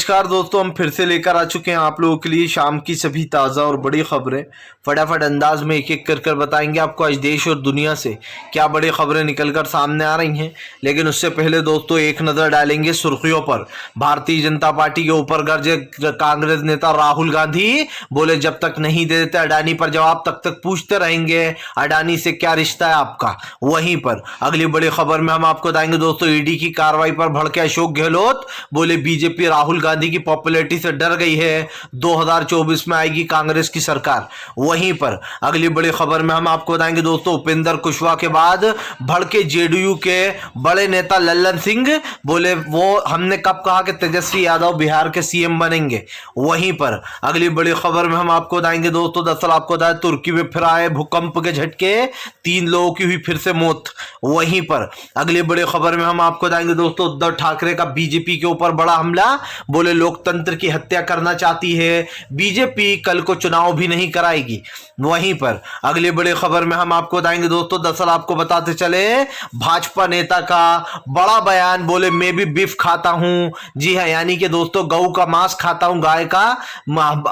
नमस्कार दोस्तों, हम फिर से लेकर आ चुके हैं आप लोगों के लिए शाम की सभी ताज़ा और बड़ी खबरें। फटाफट अंदाज में एक एक कर बताएंगे आपको आज देश और दुनिया से क्या बड़ी खबरें निकलकर सामने आ रही हैं। लेकिन उससे पहले दोस्तों एक नज़र डालेंगे सुर्खियों पर। भारतीय जनता पार्टी के ऊपर गरजे कांग्रेस नेता राहुल गांधी, बोले जब तक नहीं दे देते अडानी पर जवाब तब तक पूछते रहेंगे अडानी से क्या रिश्ता है आपका। वहीं पर अगली बड़ी खबर में हम आपको बताएंगे दोस्तों ईडी की कार्रवाई पर भड़के अशोक गहलोत, बोले बीजेपी राहुल गांधी की पॉपुलैरिटी से डर गई है, 2024 में आएगी कांग्रेस की सरकार। वहीं पर अगली बड़ी खबर में हम आपको बताएंगे दोस्तों उपेंद्र कुशवाहा के बाद भड़के जेडीयू के बड़े नेता लल्लन सिंह, बोले वो हमने कब कहा कि तेजस्वी यादव बिहार के सीएम बनेंगे। वहीं पर अगली बड़ी खबर में हम आपको बताएंगे दोस्तों दरअसल आपको बताया तुर्की में फिर आए भूकंप के झटके, 3 लोगों की हुई फिर से मौत। वहीं पर अगली बड़ी खबर में हम आपको बताएंगे दोस्तों उद्धव ठाकरे का बीजेपी के ऊपर बड़ा हमला, बोले लोकतंत्र की हत्या करना चाहती है बीजेपी, कल को चुनाव भी नहीं कराएगी। वहीं पर अगली बड़ी खबर में हम आपको बताएंगे दोस्तों दरअसल आपको बताते चले भाजपा नेता का बड़ा बयान, बोले मैं भी बीफ खाता हूं। जी हां, यानी कि दोस्तों गऊ का मांस खाता हूं, गाय का।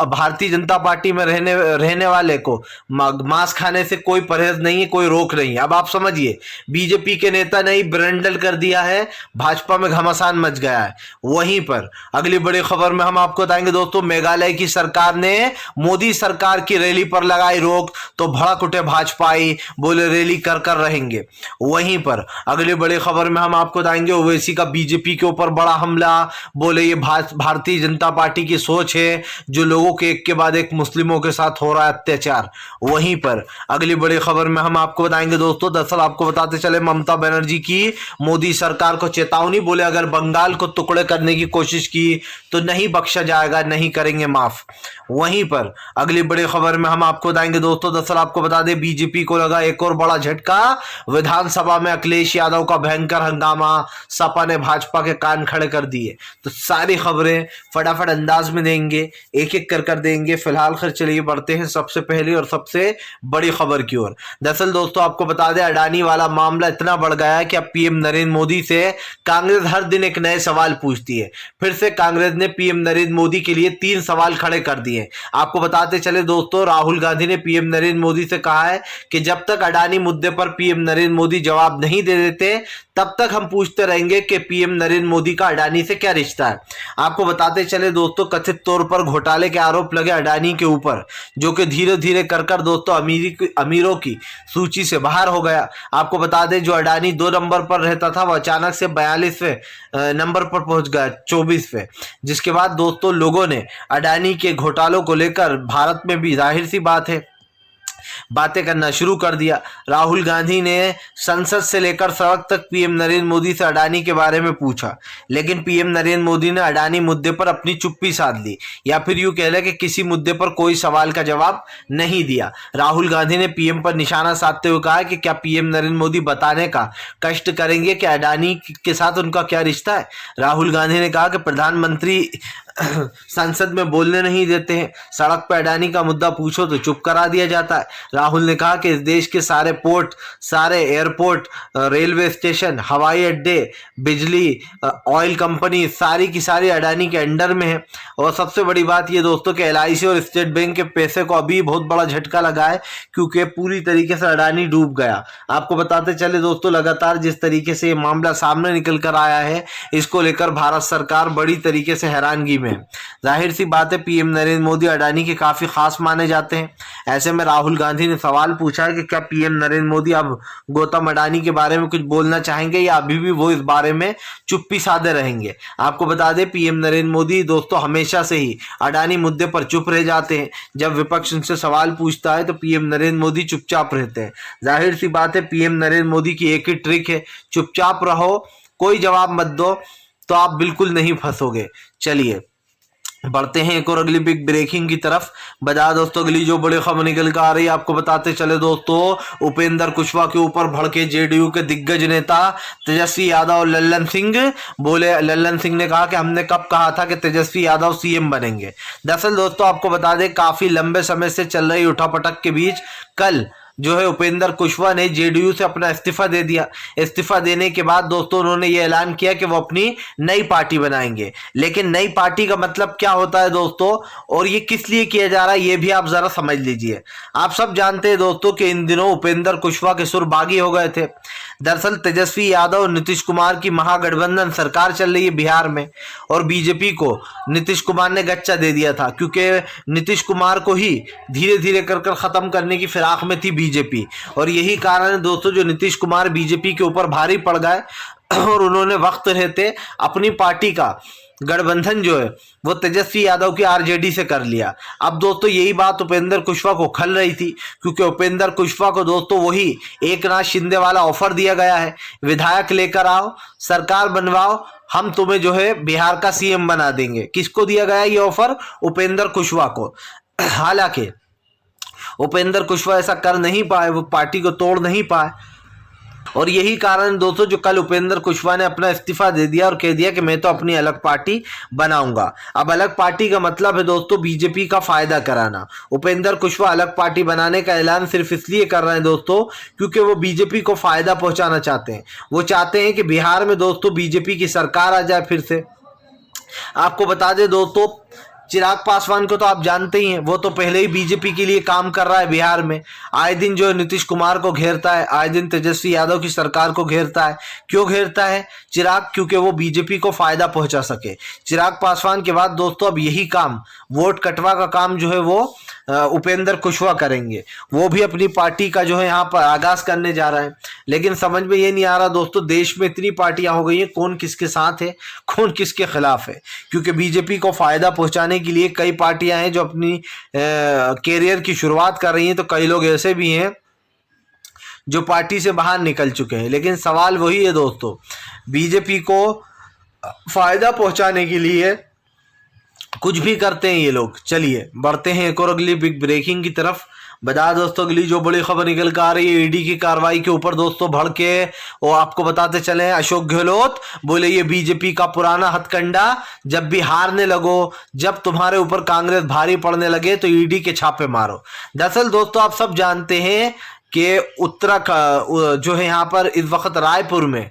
भारतीय जनता पार्टी में रहने वाले को मांस खाने से कोई परहेज नहीं है, कोई रोक नहीं है। अब आप समझिए बीजेपी के नेता ने ही ब्रेंडल कर दिया है, भाजपा में घमासान मच गया है। वहीं पर अगली बड़ी खबर में हम आपको बताएंगे दोस्तों मेघालय की सरकार ने मोदी सरकार की रैली पर लगाई रोक, तो भड़क उठे भाजपाई, बोले रैली कर कर रहेंगे। वहीं पर अगली बड़ी खबर में हम आपको बताएंगे ओवैसी का बीजेपी के ऊपर बड़ा हमला, बोले ये भारतीय जनता पार्टी की सोच है जो लोगों के एक के बाद एक मुस्लिमों के साथ हो रहा है अत्याचार। वहीं पर अगली बड़ी खबर में हम आपको बताएंगे दोस्तों दरअसल आपको बताते चले ममता बनर्जी की मोदी सरकार को चेतावनी, बोले अगर बंगाल को टुकड़े करने की कोशिश की तो नहीं बख्शा जाएगा, नहीं करेंगे माफ। वहीं पर अगली बड़ी खबर में हम आपको बताएंगे दोस्तों दरअसल आपको बता दें बीजेपी को लगा एक और बड़ा झटका, विधानसभा में अखिलेश यादव का भयंकर हंगामा, सपा ने भाजपा के कान खड़े कर दिए। तो सारी खबरें फटाफट अंदाज में देंगे, एक एक कर देंगे। फिलहाल खैर चलिए बढ़ते हैं सबसे पहली और सबसे बड़ी खबर की ओर। दरअसल दोस्तों आपको बता दें अडानी वाला मामला इतना बढ़ गया है कि अब पीएम नरेंद्र मोदी से कांग्रेस हर दिन एक नए सवाल पूछती है। फिर से कांग्रेस ने पीएम नरेंद्र मोदी के लिए 3 सवाल खड़े कर दिए। आपको बताते चले दोस्तों राहुल गांधी ने पीएम नरेंद्र मोदी से कहा है कि जब तक अडानी मुद्दे पर पीएम नरेंद्र मोदी जवाब नहीं दे देते तब तक हम पूछते रहेंगे कि पीएम नरेंद्र मोदी का अडानी से क्या रिश्ता है। आपको बताते चले दोस्तों कथित तौर पर घोटाले के आरोप लगे अडानी के ऊपर, जो कि धीरे धीरे कर दोस्तों अमीरों की सूची से बाहर हो गया। आपको बता दें जो अडानी 2 नंबर पर रहता था वो अचानक से 42वें नंबर पर पहुंच गया 24वें, जिसके बाद दोस्तों लोगों ने अडानी के घोटालों को लेकर भारत में भी जाहिर सी बात है बातें करना शुरू कर दिया। राहुल गांधी ने संसद से लेकर सड़क तक पीएम नरेंद्र मोदी से अडानी के बारे में पूछा, लेकिन पीएम नरेंद्र मोदी ने अडानी मुद्दे पर अपनी चुप्पी साध ली, या फिर यूं कह लें कि किसी मुद्दे पर कोई सवाल का जवाब नहीं दिया। राहुल गांधी ने पीएम पर निशाना साधते हुए कहा कि क्या पीएम नरेंद्र मोदी बताने का कष्ट करेंगे कि अडानी के साथ उनका क्या रिश्ता है। राहुल गांधी ने कहा कि प्रधानमंत्री संसद में बोलने नहीं देते हैं, सड़क पर अडानी का मुद्दा पूछो तो चुप करा दिया जाता है। राहुल ने कहा कि इस देश के सारे पोर्ट, सारे एयरपोर्ट, रेलवे स्टेशन, हवाई अड्डे, बिजली, ऑयल कंपनी सारी की सारी अडानी के अंडर में है। और सबसे बड़ी बात ये दोस्तों कि LIC और स्टेट बैंक के पैसे को अभी बहुत बड़ा झटका लगा है, क्योंकि पूरी तरीके से अडानी डूब गया। आपको बताते चले दोस्तों लगातार जिस तरीके से ये मामला सामने निकल कर आया है, इसको लेकर भारत सरकार बड़ी तरीके से हैरानगी में। जाहिर सी बात है पीएम नरेंद्र मोदी अडानी के काफी खास माने जाते हैं। ऐसे में राहुल गांधी ने सवाल पूछा है कि क्या पीएम नरेंद्र मोदी अब गौतम अडानी के बारे में कुछ बोलना चाहेंगे या अभी भी वो इस बारे में चुप्पी साधे रहेंगे। आपको बता दें पीएम नरेंद्र मोदी दोस्तों हमेशा से ही अडानी मुद्दे पर चुप रह जाते हैं। जब विपक्ष उनसे सवाल पूछता है तो पीएम नरेंद्र मोदी चुपचाप रहते हैं। जाहिर सी बात है पीएम नरेंद्र मोदी की एक ही ट्रिक है, चुपचाप रहो, कोई जवाब मत दो तो आप बिल्कुल नहीं फंसोगे। चलिए बढ़ते हैं एक और अगली बिग ब्रेकिंग की तरफ। बता दोस्तों अगली जो बड़ी खबर निकल कर आ रही है आपको बताते चले दोस्तों उपेंद्र कुशवाहा के ऊपर भड़के जेडीयू के दिग्गज नेता तेजस्वी यादव और लल्लन सिंह, बोले लल्लन सिंह ने कहा कि हमने कब कहा था कि तेजस्वी यादव सीएम बनेंगे। दरअसल दोस्तों आपको बता दें काफी लंबे समय से चल रही उठापटक के बीच कल जो है उपेंद्र कुशवाहा ने जेडीयू से अपना इस्तीफा दे दिया। इस्तीफा देने के बाद दोस्तों उन्होंने ये ऐलान किया कि वो अपनी नई पार्टी बनाएंगे। लेकिन नई पार्टी का मतलब क्या होता है दोस्तों, और ये किस लिए किया जा रहा है, ये भी आप जरा समझ लीजिए। आप सब जानते हैं दोस्तों कि इन दिनों उपेंद्र कुशवाहा के सुर बागी हो गए थे। दरअसल तेजस्वी यादव और नीतीश कुमार की महागठबंधन सरकार चल रही है बिहार में, और बीजेपी को नीतीश कुमार ने गच्चा दे दिया था, क्योंकि नीतीश कुमार को ही धीरे धीरे कर कर खत्म करने की फिराक में थी बीजेपी। और यही कारण है दोस्तों जो नीतीश कुमार बीजेपी के ऊपर भारी पड़ गए और उन्होंने वक्त रहते अपनी पार्टी का गठबंधन जो है वो तेजस्वी यादव की आरजेडी से कर लिया। अब दोस्तों यही बात उपेंद्र कुशवाहा को खल रही थी, क्योंकि उपेंद्र कुशवाहा को दोस्तों वही एकनाथ शिंदे वाला ऑफर दिया गया है, विधायक लेकर आओ, सरकार बनवाओ, हम तुम्हें जो है बिहार का सीएम बना देंगे। किसको दिया गया ये ऑफर? उपेंद्र कुशवाहा को। हालांकि उपेंद्र कुशवाहा ऐसा कर नहीं पाए, वो पार्टी को तोड़ नहीं पाए, और यही कारण दोस्तों जो कल उपेंद्र कुशवाहा ने अपना इस्तीफा दे दिया और कह दिया कि मैं तो अपनी अलग पार्टी बनाऊंगा। अब अलग पार्टी का मतलब है दोस्तों बीजेपी का फायदा कराना। उपेंद्र कुशवाहा अलग पार्टी बनाने का ऐलान सिर्फ इसलिए कर रहे हैं दोस्तों क्योंकि वो बीजेपी को फायदा पहुंचाना चाहते हैं। वो चाहते हैं कि बिहार में दोस्तों बीजेपी की सरकार आ जाए फिर से। आपको बता दें दोस्तों, चिराग पासवान को तो आप जानते ही हैं, वो तो पहले ही बीजेपी के लिए काम कर रहा है बिहार में। आए दिन जो नीतीश कुमार को घेरता है, आए दिन तेजस्वी यादव की सरकार को घेरता है। क्यों घेरता है चिराग? क्योंकि वो बीजेपी को फायदा पहुंचा सके। चिराग पासवान के बाद दोस्तों अब यही काम, वोट कटवा का काम जो है वो उपेंद्र कुशवाहा करेंगे। वो भी अपनी पार्टी का जो है यहाँ पर आगाज करने जा रहा है। लेकिन समझ में ये नहीं आ रहा दोस्तों, देश में इतनी पार्टियां हो गई हैं, कौन किसके साथ है, कौन किसके खिलाफ है। क्योंकि बीजेपी को फायदा पहुंचाने के लिए कई पार्टियां हैं जो अपनी कैरियर की शुरुआत कर रही हैं, तो कई लोग ऐसे भी हैं जो पार्टी से बाहर निकल चुके हैं। लेकिन सवाल वही है दोस्तों, बीजेपी को फायदा पहुंचाने के लिए कुछ भी करते हैं ये लोग। चलिए बढ़ते हैं एक और अगली बिग ब्रेकिंग की तरफ। बता दोस्तों अगली जो बड़ी खबर निकल कर आ रही है ईडी की कार्रवाई के ऊपर दोस्तों भड़के, और आपको बताते चले अशोक गहलोत बोले ये बीजेपी का पुराना हथकंडा, जब भी हारने लगो, जब तुम्हारे ऊपर कांग्रेस भारी पड़ने लगे तो ईडी के छापे मारो। दरअसल दोस्तों आप सब जानते हैं कि उत्तराखंड जो है यहाँ पर इस वक्त रायपुर में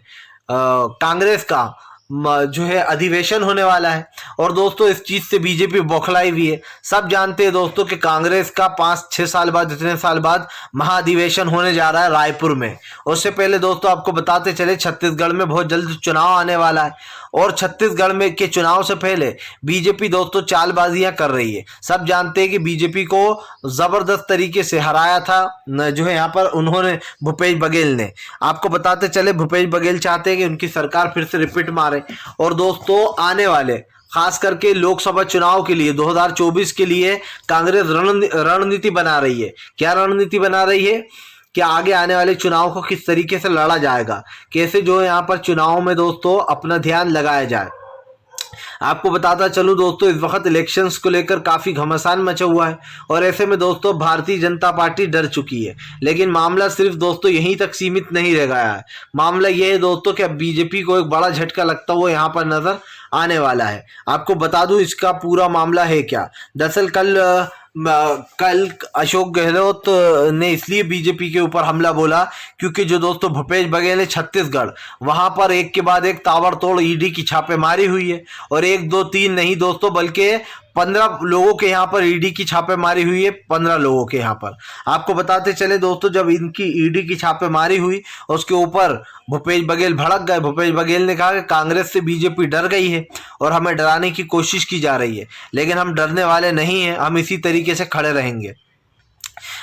कांग्रेस का जो है अधिवेशन होने वाला है, और दोस्तों इस चीज से बीजेपी बौखलाई हुई है। सब जानते हैं दोस्तों कि कांग्रेस का 5-6 साल बाद, इतने साल बाद महाधिवेशन होने जा रहा है रायपुर में। उससे पहले दोस्तों आपको बताते चले छत्तीसगढ़ में बहुत जल्द चुनाव आने वाला है, और छत्तीसगढ़ में के चुनाव से पहले बीजेपी दोस्तों चालबाजियां कर रही है। सब जानते हैं कि बीजेपी को जबरदस्त तरीके से हराया था जो है यहाँ पर उन्होंने, भूपेश बघेल ने। आपको बताते चले भूपेश बघेल चाहते हैं कि उनकी सरकार फिर से रिपीट मारे। और दोस्तों आने वाले खास करके लोकसभा चुनाव के लिए 2024 के लिए कांग्रेस रणनीति बना रही है। क्या रणनीति बना रही है? कि आगे आने वाले चुनाव को किस तरीके से लड़ा जाएगा, कैसे जो है यहाँ पर चुनाव में दोस्तों अपना ध्यान लगाया जाए। आपको बताता चलूं दोस्तों इस वक्त इलेक्शंस को लेकर काफी घमासान मचा हुआ है, और ऐसे में दोस्तों भारतीय जनता पार्टी डर चुकी है। लेकिन मामला सिर्फ दोस्तों यहीं तक सीमित नहीं रह गया है। मामला यह है दोस्तों कि अब बीजेपी को एक बड़ा झटका लगता हुआ यहाँ पर नजर आने वाला है। आपको बता दूं इसका पूरा मामला है क्या। दरअसल कल अशोक गहलोत ने इसलिए बीजेपी के ऊपर हमला बोला क्योंकि जो दोस्तों भूपेश बघेल ने छत्तीसगढ़ वहां पर एक के बाद एक ताबड़तोड़ ईडी की छापेमारी हुई है, और 1 2 3 नहीं दोस्तों बल्कि 15 लोगों के यहाँ पर ईडी की छापेमारी हुई है। 15 लोगों के यहाँ पर आपको बताते चले दोस्तों, जब इनकी ईडी की छापेमारी हुई उसके ऊपर भूपेश बघेल भड़क गए। भूपेश बघेल ने कहा कि कांग्रेस से बीजेपी डर गई है और हमें डराने की कोशिश की जा रही है, लेकिन हम डरने वाले नहीं हैं, हम इसी तरीके से खड़े रहेंगे।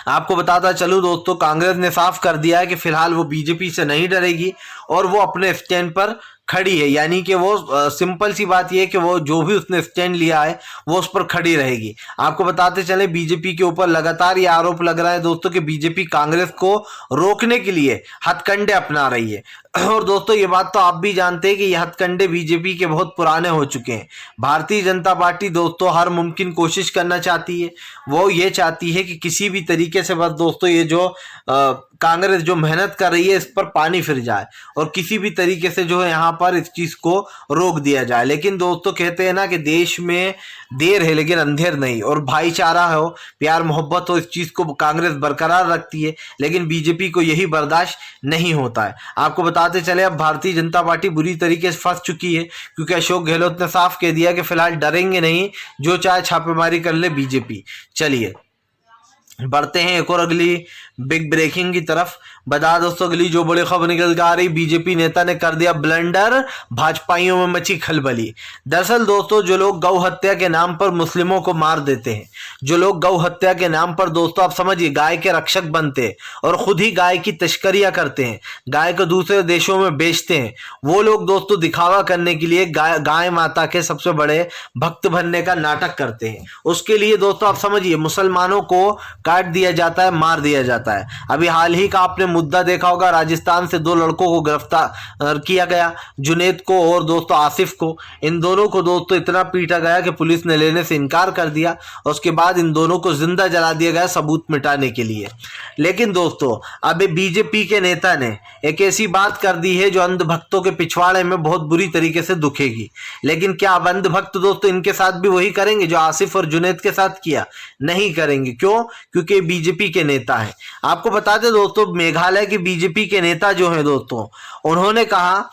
आपको बताता चलूं दोस्तों कांग्रेस ने साफ कर दिया है कि फिलहाल वो बीजेपी से नहीं डरेगी और वो अपने स्टैंड पर खड़ी है। यानी कि वो सिंपल सी बात यह है कि वो जो भी उसने स्टैंड लिया है वो उस पर खड़ी रहेगी। आपको बताते चले बीजेपी के ऊपर लगातार ये आरोप लग रहा है दोस्तों कि बीजेपी कांग्रेस को रोकने के लिए हथकंडे अपना रही है। और दोस्तों ये बात तो आप भी जानते हैं कि ये हथकंडे बीजेपी के बहुत पुराने हो चुके हैं। भारतीय जनता पार्टी दोस्तों हर मुमकिन कोशिश करना चाहती है। वो ये चाहती है कि किसी भी तरीके से बस दोस्तों ये जो कांग्रेस जो मेहनत कर रही है इस पर पानी फिर जाए और किसी भी तरीके से जो है यहाँ पर इस चीज को रोक दिया जाए। लेकिन दोस्तों कहते हैं ना कि देश में देर है लेकिन अंधेर नहीं, और भाईचारा हो, प्यार मोहब्बत हो, इस चीज को कांग्रेस बरकरार रखती है, लेकिन बीजेपी को यही बर्दाश्त नहीं होता है। आपको बताते चले अब भारतीय जनता पार्टी बुरी तरीके से फंस चुकी है, क्योंकि अशोक गहलोत ने साफ कह दिया कि फिलहाल डरेंगे नहीं, जो चाहे छापेमारी कर ले बीजेपी। चलिए बढ़ते हैं एक और अगली बिग ब्रेकिंग की तरफ। बता दोस्तों अगली जो बड़ी खबर निकल के आ रही, बीजेपी नेता ने कर दिया ब्लंडर, भाजपाइयों में मची खलबली। दरअसल दोस्तों जो लोग गौ हत्या के नाम पर मुस्लिमों को मार देते हैं, जो लोग गौ हत्या के नाम पर दोस्तों आप समझिए गाय के रक्षक बनते हैं और खुद ही गाय की तस्करियां करते हैं, गाय को दूसरे देशों में बेचते हैं, वो लोग दोस्तों दिखावा करने के लिए गाय माता के सबसे बड़े भक्त बनने का नाटक करते हैं। उसके लिए दोस्तों आप समझिए मुसलमानों को काट दिया जाता है, मार दिया जाता है। अभी हाल ही का आपने मुद्दा देखा होगा, राजस्थान से 2 लड़कों को गिरफ्तार किया गया, जुनेद को और दोस्तों आसिफ को। इन दोनों को दोस्तों इतना पीटा गया कि पुलिस ने लेने से इनकार कर दिया और उसके बाद इन दोनों को जिंदा जला दिया गया सबूत मिटाने के लिए। लेकिन दोस्तों अब बीजेपी के नेता ने एक ऐसी बात कर दी है जो अंधभक्तों के पिछवाड़े में बहुत बुरी तरीके से दुखेगी। लेकिन क्या अब अंधभक्त दोस्तों इनके साथ भी वही करेंगे जो आसिफ और जुनेद के साथ किया? नहीं करेंगे। क्यों? क्योंकि बीजेपी के नेता हैं। आपको बता दें दोस्तों मेघालय के बीजेपी के नेता जो हैं दोस्तों, उन्होंने कहा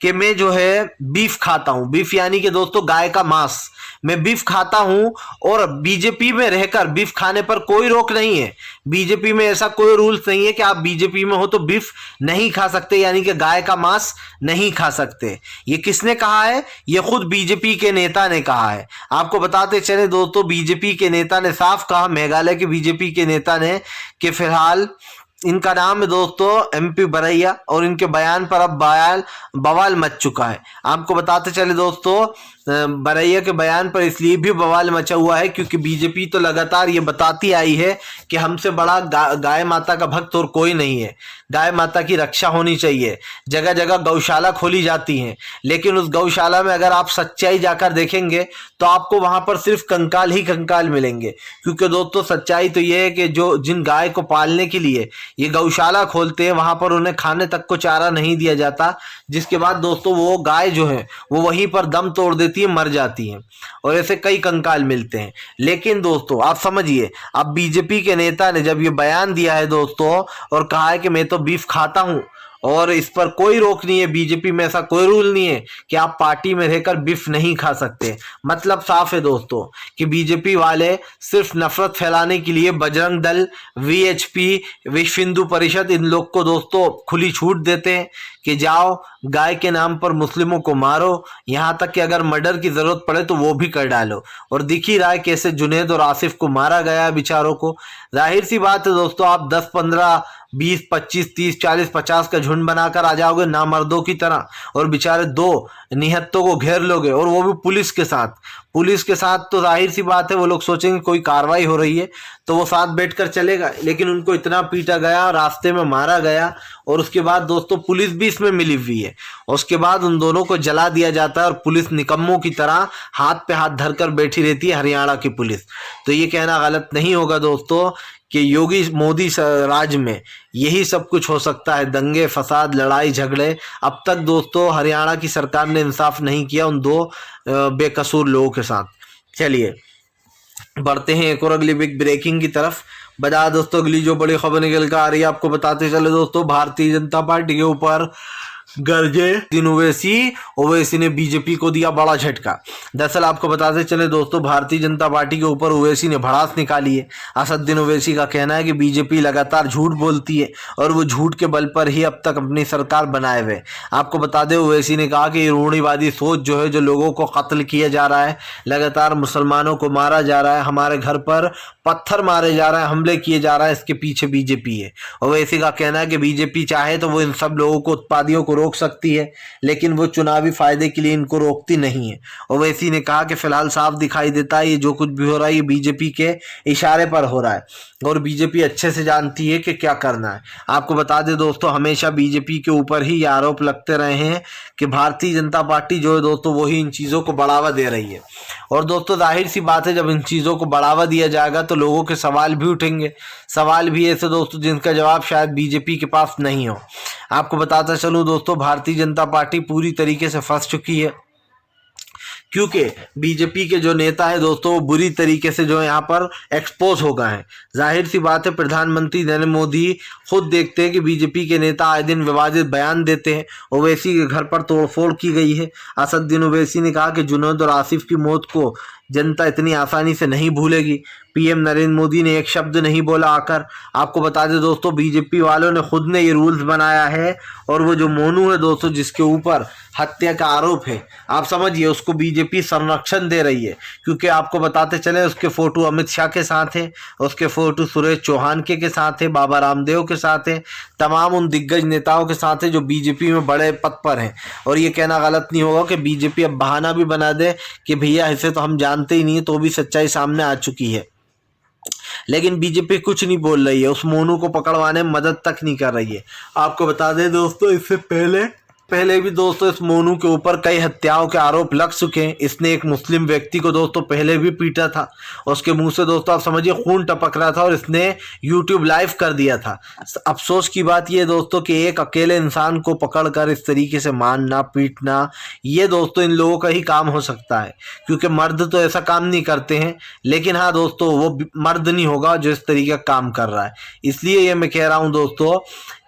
कि मैं जो है बीफ खाता हूं, बीफ यानी कि दोस्तों गाय का मांस, मैं बीफ खाता हूं और बीजेपी में रहकर बीफ खाने पर कोई रोक नहीं है। बीजेपी में ऐसा कोई रूल्स नहीं है कि आप बीजेपी में हो तो बीफ नहीं खा सकते, यानी कि गाय का मांस नहीं खा सकते। ये किसने कहा है? ये खुद बीजेपी के नेता ने कहा है। आपको बताते चले दोस्तों बीजेपी के नेता ने साफ कहा, मेघालय के बीजेपी के नेता ने, कि फिलहाल इनका नाम है दोस्तों एमपी बरैया और इनके बयान पर अब बवाल मच चुका है। आपको बताते चले दोस्तों बरैया के बयान पर इसलिए भी बवाल मचा हुआ है क्योंकि बीजेपी तो लगातार ये बताती आई है कि हमसे बड़ा गाय माता का भक्त और कोई नहीं है, गाय माता की रक्षा होनी चाहिए। जगह जगह गौशाला खोली जाती हैं, लेकिन उस गौशाला में अगर आप सच्चाई जाकर देखेंगे तो आपको वहां पर सिर्फ कंकाल ही कंकाल मिलेंगे। क्योंकि दोस्तों सच्चाई तो ये है कि जो जिन गाय को पालने के लिए ये गौशाला खोलते हैं वहां पर उन्हें खाने तक को चारा नहीं दिया जाता, जिसके बाद दोस्तों वो गाय जो है वो वहीं पर दम तोड़ देती है, मर जाती हैं, और ऐसे कई कंकाल मिलते हैं। लेकिन दोस्तों आप समझिए अब बीजेपी के नेता ने जब ये बयान दिया है दोस्तों और कहा है कि मैं तो बीफ खाता हूं और इस पर कोई रोक नहीं है, बीजेपी में ऐसा कोई रूल नहीं है कि आप पार्टी में रहकर बीफ नहीं खा सकते। मतलब साफ है दोस्तों कि बीजेपी वाले सिर्फ नफरत फैलाने के लिए बजरंग दल, वीएचपी, विश्व हिंदू परिषद, इन लोग को दोस्तों खुली छूट देते हैं कि जाओ गाय के नाम पर मुस्लिमों को मारो, यहां तक कि अगर मर्डर की जरूरत पड़े तो वो भी कर डालो। और दिख ही रहा है कैसे जुनेद और आसिफ को मारा गया बेचारों को। जाहिर सी बात है दोस्तों आप 10, 15, 20, 25, 30, 40, 50 का झुंड बनाकर आ जाओगे नामर्दों की तरह और बेचारे 2 निहत्तों को घेर लोगे, और वो भी पुलिस के साथ। पुलिस के साथ तो जाहिर सी बात है वो लोग सोचेंगे कोई कार्रवाई हो रही है तो वो साथ बैठकर चलेगा, लेकिन उनको इतना पीटा गया, रास्ते में मारा गया, और उसके बाद दोस्तों पुलिस भी इसमें मिली हुई है। उसके बाद उन दोनों को जला दिया जाता है और पुलिस निकम्मों की तरह हाथ पे हाथ धरकर बैठी रहती है, हरियाणा की पुलिस। तो ये कहना गलत नहीं होगा दोस्तों कि योगी मोदी राज में यही सब कुछ हो सकता है, दंगे फसाद लड़ाई झगड़े। अब तक दोस्तों हरियाणा की सरकार ने इंसाफ नहीं किया उन 2 बेकसूर लोगों के साथ। चलिए बढ़ते हैं एक और अगली बिग ब्रेकिंग की तरफ। बता दोस्तों अगली जो बड़ी खबर निकल कर आ रही है आपको बताते चले दोस्तों, भारतीय जनता पार्टी के ऊपर गर्जे दिन ओवैसी ने बीजेपी को दिया बड़ा झटका। दरअसल आपको बताते चले दोस्तों भारतीय जनता पार्टी के ऊपर ओवैसी ने भड़ास निकाली है। असदुद्दीन ओवैसी का कहना है कि बीजेपी लगातार झूठ बोलती है और वो झूठ के बल पर ही अब तक अपनी सरकार बनाए हुए। आपको बता दें ओवैसी ने कहा कि रूढ़िवादी सोच जो है, जो लोगों को कत्ल किया जा रहा है, लगातार मुसलमानों को मारा जा रहा है, हमारे घर पर पत्थर मारे जा रहे हैं, हमले किए जा रहा है, इसके पीछे बीजेपी है। ओवैसी का कहना है कि बीजेपी चाहे तो वो इन सब लोगों को, उत्पादियों को रोक सकती है, लेकिन वो चुनावी फायदे के लिए इनको रोकती नहीं है। ओवैसी ने कहा कि फिलहाल साफ दिखाई देता है ये जो कुछ भी हो रहा है ये बीजेपी के इशारे पर हो रहा है। और बीजेपी अच्छे से जानती है कि क्या करना है। आपको बता दें दोस्तों, हमेशा बीजेपी के ऊपर ही ये आरोप लगते रहे हैं कि भारतीय जनता पार्टी जो है दोस्तों वही इन चीज़ों को बढ़ावा दे रही है। और दोस्तों जाहिर सी बात है, जब इन चीज़ों को बढ़ावा दिया जाएगा तो लोगों के सवाल भी उठेंगे, सवाल भी ऐसे दोस्तों जिनका जवाब शायद बीजेपी के पास नहीं हो। आपको बताता चलूँ दोस्तों, भारतीय जनता पार्टी पूरी तरीके से फंस चुकी है, क्योंकि बीजेपी के जो नेता है दोस्तों वो बुरी तरीके से जो है यहाँ पर एक्सपोज हो गए हैं। जाहिर सी बात है, प्रधानमंत्री नरेंद्र मोदी खुद देखते हैं कि बीजेपी के नेता आए दिन विवादित बयान देते हैं। ओवैसी के घर पर तोड़फोड़ की गई है। असदुद्दीन ओवैसी ने कहा कि जुनैद और आसिफ की मौत को जनता इतनी आसानी से नहीं भूलेगी। पीएम नरेंद्र मोदी ने एक शब्द नहीं बोला आकर। आपको बता दें दोस्तों, बीजेपी वालों ने खुद ने ये रूल्स बनाया है, और वो जो मोनू है दोस्तों जिसके ऊपर हत्या का आरोप है, आप समझिए उसको बीजेपी संरक्षण दे रही है। क्योंकि आपको बताते चले, उसके फोटो अमित शाह के साथ है, उसके फोटो सुरेश चौहान के साथ है, बाबा रामदेव के साथ है, तमाम उन दिग्गज नेताओं के साथ है जो बीजेपी में बड़े पद पर हैं। और ये कहना गलत नहीं होगा कि बीजेपी अब बहाना भी बना दे कि भैया इसे तो हम जानते ही नहीं, तो भी सच्चाई सामने आ चुकी है। लेकिन बीजेपी कुछ नहीं बोल रही है, उस मोनू को पकड़वाने में मदद तक नहीं कर रही है। आपको बता दें दोस्तों, इससे पहले भी दोस्तों इस मोनू के ऊपर कई हत्याओं के आरोप लग चुके हैं। इसने एक मुस्लिम व्यक्ति को दोस्तों पहले भी पीटा था, उसके मुंह से दोस्तों आप समझिए खून टपक रहा था, और इसने यूट्यूब लाइव कर दिया था। अफसोस की बात यह दोस्तों कि एक अकेले इंसान को पकड़कर इस तरीके से मारना पीटना, ये दोस्तों इन लोगों का ही काम हो सकता है, क्योंकि मर्द तो ऐसा काम नहीं करते हैं। लेकिन हाँ दोस्तों, वो मर्द नहीं होगा जो इस तरीके का काम कर रहा है। इसलिए ये मैं कह रहा हूँ दोस्तों,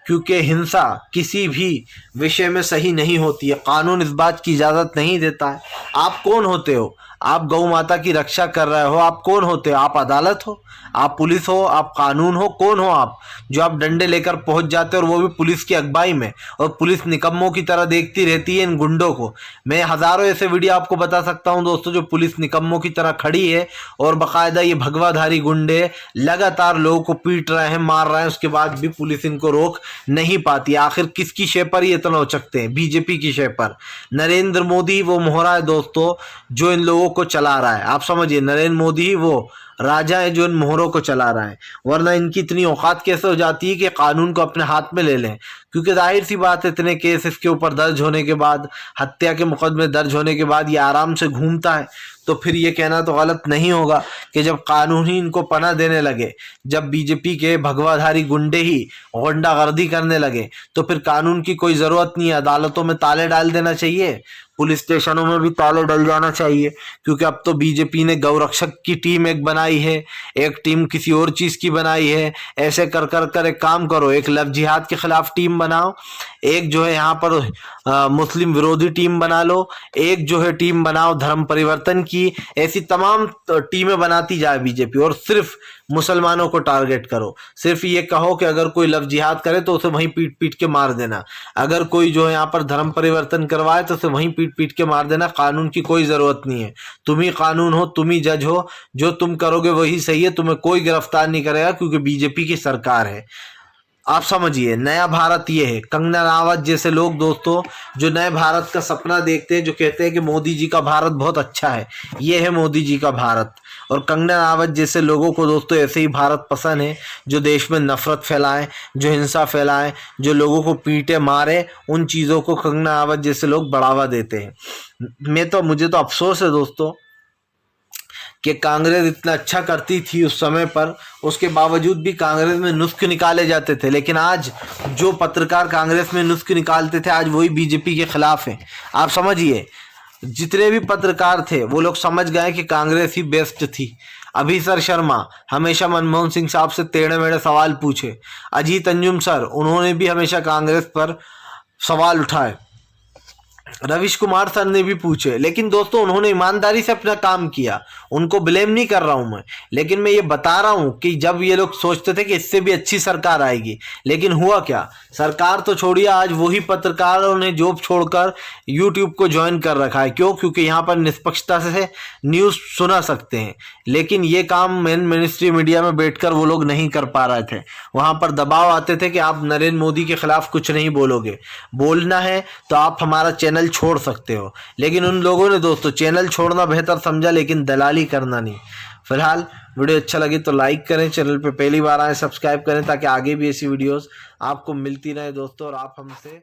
क्योंकि हिंसा किसी भी विषय में सही नहीं होती है। कानून इस बात की इजाज़त नहीं देता है। आप कौन होते हो? आप गौ माता की रक्षा कर रहे हो, आप कौन होते हो? आप अदालत हो, आप पुलिस हो, आप कानून हो? कौन हो आप जो आप डंडे लेकर पहुंच जाते हो, और वो भी पुलिस की अगुवाई में, और पुलिस निकम्मों की तरह देखती रहती है इन गुंडों को। मैं हज़ारों ऐसे वीडियो आपको बता सकता हूं दोस्तों जो पुलिस निकम्मों की तरह खड़ी है, और बाकायदा ये भगवाधारी गुंडे लगातार लोगों को पीट रहे हैं, मार रहे हैं, उसके बाद भी पुलिस इनको रोक नहीं पाती। आखिर किसकी शय पर ये इतना उचकते हैं? बीजेपी की शय पर। नरेंद्र मोदी वो मोहरा है दोस्तों जो इन लोगों को चला रहा है। आप समझिए, नरेंद्र मोदी ही वो राजा है जो इन मोहरों को चला रहा है। वरना इनकी इतनी औकात कैसे हो जाती है कि कानून को अपने हाथ में ले लें? क्योंकि जाहिर सी बात है, इतने केस इसके ऊपर दर्ज होने के बाद, हत्या के मुकदमे दर्ज होने के बाद ये आराम से घूमता है। तो फिर ये कहना तो गलत नहीं होगा कि जब कानून ही इनको पनाह देने लगे, जब बीजेपी के भगवाधारी गुंडे ही गुंडागर्दी करने लगे, तो फिर कानून की कोई ज़रूरत नहीं है। अदालतों में ताले डाल देना चाहिए, पुलिस स्टेशनों में भी ताले डल जाना चाहिए। क्योंकि अब तो बीजेपी ने गौरक्षक की टीम एक बनाई है, एक टीम किसी और चीज़ की बनाई है। ऐसे कर कर कर एक काम करो, एक लव जिहाद के खिलाफ टीम बनाओ, एक जो है यहाँ पर मुस्लिम विरोधी टीम बना लो, एक जो है टीम बनाओ धर्म परिवर्तन की। ऐसी तमाम टीमें बनाती जाए बीजेपी, और सिर्फ मुसलमानों को टारगेट करो। सिर्फ ये कहो कि अगर कोई लव जिहाद करे तो उसे वहीं पीट पीट के मार देना, अगर कोई जो है यहाँ पर धर्म परिवर्तन करवाए तो उसे वहीं पीट पीट के मार देना। कानून की कोई ज़रूरत नहीं है। तुम ही कानून हो, तुम ही जज हो, जो तुम करोगे वही सही है। तुम्हें कोई गिरफ्तार नहीं करेगा, क्योंकि बीजेपी की सरकार है। आप समझिए, नया भारत ये है। कंगना रावत जैसे लोग दोस्तों जो नए भारत का सपना देखते हैं, जो कहते हैं कि मोदी जी का भारत बहुत अच्छा है, ये है मोदी जी का भारत। और कंगना रावत जैसे लोगों को दोस्तों ऐसे ही भारत पसंद है, जो देश में नफरत फैलाएं, जो हिंसा फैलाएं, जो लोगों को पीटे मारे, उन चीज़ों को कंगना रावत जैसे लोग बढ़ावा देते हैं। मुझे तो अफसोस है दोस्तों कि कांग्रेस इतना अच्छा करती थी उस समय पर, उसके बावजूद भी कांग्रेस में नुस्खे निकाले जाते थे। लेकिन आज जो पत्रकार कांग्रेस में नुस्खे निकालते थे, आज वही बीजेपी के खिलाफ हैं। आप समझिए, जितने भी पत्रकार थे वो लोग समझ गए कि कांग्रेस ही बेस्ट थी। अभिसर शर्मा हमेशा मनमोहन सिंह साहब से टेढ़े मेढ़े सवाल पूछे। अजीत अंजुम सर, उन्होंने भी हमेशा कांग्रेस पर सवाल उठाए। रविश कुमार सर ने भी पूछे। लेकिन दोस्तों उन्होंने ईमानदारी से अपना काम किया, उनको ब्लेम नहीं कर रहा हूं मैं। लेकिन मैं ये बता रहा हूं कि जब ये लोग सोचते थे कि इससे भी अच्छी सरकार आएगी, लेकिन हुआ क्या? सरकार तो छोड़िए, आज वही पत्रकारों ने जॉब छोड़कर यूट्यूब को ज्वाइन कर रखा है। क्यों? क्योंकि यहाँ पर निष्पक्षता से न्यूज़ सुना सकते हैं। लेकिन ये काम मेन मिनिस्ट्री मीडिया में बैठकर वो लोग नहीं कर पा रहे थे। वहाँ पर दबाव आते थे कि आप नरेंद्र मोदी के खिलाफ कुछ नहीं बोलोगे, बोलना है तो आप हमारा चैनल छोड़ सकते हो। लेकिन उन लोगों ने दोस्तों चैनल छोड़ना बेहतर समझा, लेकिन दलाली करना नहीं। फिलहाल वीडियो अच्छा लगे तो लाइक करें, चैनल पे पहली बार आए सब्सक्राइब करें ताकि आगे भी ऐसी वीडियोस आपको मिलती रहे दोस्तों और आप हमसे